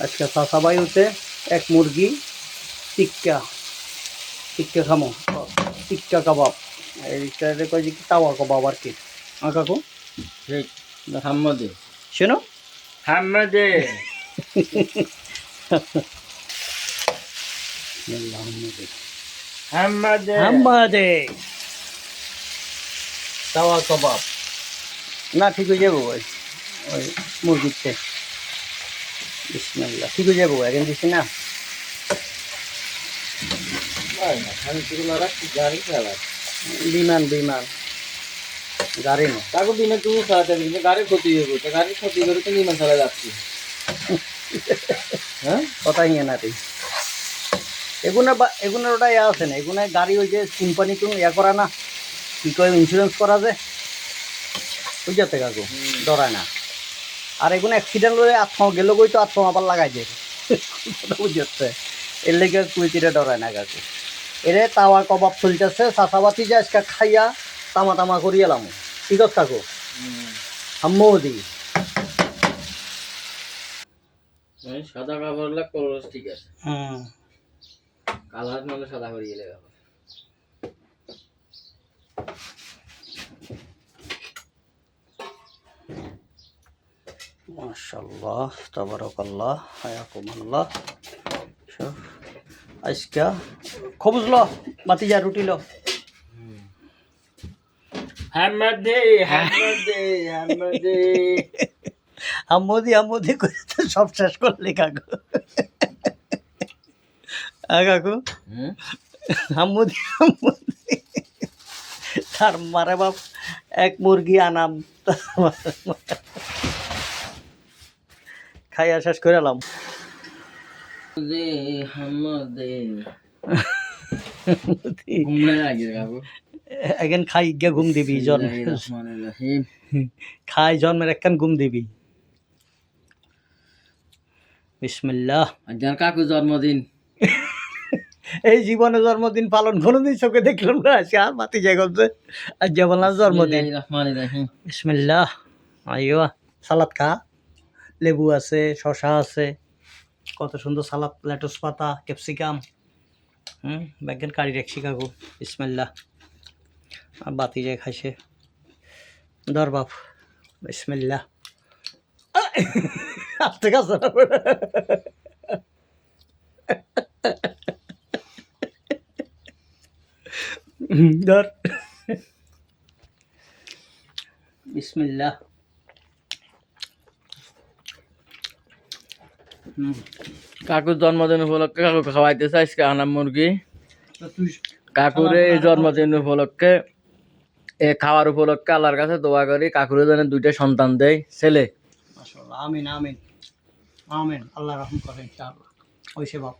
আজকে চাচাবাই হতে এক মুরগি টিক্কা টিক্কা খামো, টিক্কা কাবাব, এইটা কয় যে কি তাওয়া কাবাব আর কি। কাকু ঠিক হাম্মদে শোনো হাম্মদে হাম্মদে হাম্মাদে তাওয়া কাবাব না ঠিক হয়ে যাবো ওই ওই মুরগিতে বিসমিল্লাহ ঠিক হয়ে যাবো এখন দিচ্ছি না বিমান বিমান গাড়ি না তাকে বিনা তুমি চালাতে দিলে গাড়ির ক্ষতি হয়ে গেছে, গাড়ির ক্ষতি করে তো নিমান চালা যাচ্ছি। হ্যাঁ কথা ইয়ে না তুই এগুনের ওটা ইয়ে আছে না, এগুনে গাড়ি ওই যে কোম্পানি তুমি ইয়ে করা না কি কয় ইন্স্যুরেন্স করা যে বুঝতে কাকু ডরায় না। আর এগুলো অ্যাক্সিডেন্ট হলে আত্মা গেল বই তো আত্মা আবার লাগাই দেয় বুঝতে এর লেগে কুইতিরে ডরায় না কাকু। এরে তাওয়া কবাব চলতেছে চাষাবাতি যে আজকে খাইয়া তামা তামা করিয়ে এলাম ঠিক আছে কাকু হাম্মদি সাদা কাপড় লাগ কলস ঠিক আছে, কালার নাহলে সাদা করে গেলে ব্যাপার। মাশাআল্লাহ তাবারাকাল্লাহ হায়াকুমুল্লাহ। আজকে খবুজ ল বাতি যা রুটি লো হাম্মদে হাম্মদে হাম্মদে হাম্মদি হাম্মদি করে তো সব শেষ করলি কাকু। কাকু হাম্মদি হাম্মদি তার মারে বাপ এক মুরগি আনাম খাইয়া শেষ করে এলাম। দে হাম্মদে ঘুমনে লাগে কাকু এখন খাই গিয়া ঘুম দিবি জন্ম রহমানির রহিম খাই জন্মের একখান ঘুম দিবি। বিসমিল্লাহ। আজকাল কাকু জন্মদিন, এই জীবনে জন্মদিন পালন কোনোদিন চোখে দেখলাম না, আজকে আর মাতি যাই করছে আজ যে বললাম জন্মদিন। রহমানির রহিম বিসমিল্লাহ। আইয়া সালাদ খা, লেবু আছে, শশা আছে, কত সুন্দর সালাদ, লেটুস পাতা, ক্যাপসিকাম, ব্যাগেন কারি রাখছি কাকু। বিসমিল্লাহ। আর বাতি যায় খাইছে ধর বাপ। বিসমিল্লাহ। আস্তে কাছে ধর। বিসমিল্লাহ। কাকুর জন্মদিন উপলক্ষে কাকু খাওয়াইতেছে আজকে আনাম মুরগি। কাকুর এই জন্মদিন উপলক্ষে এ খাওয়ার উপলক্ষে আল্লাহর কাছে দোয়া করি কাকুরে যেন 2টা সন্তান দেয় ছেলে। মাশাআল্লাহ আমিন আমিন আমিন আল্লাহ রহম করে ইনশাআল্লাহ। ওই সে বাপ।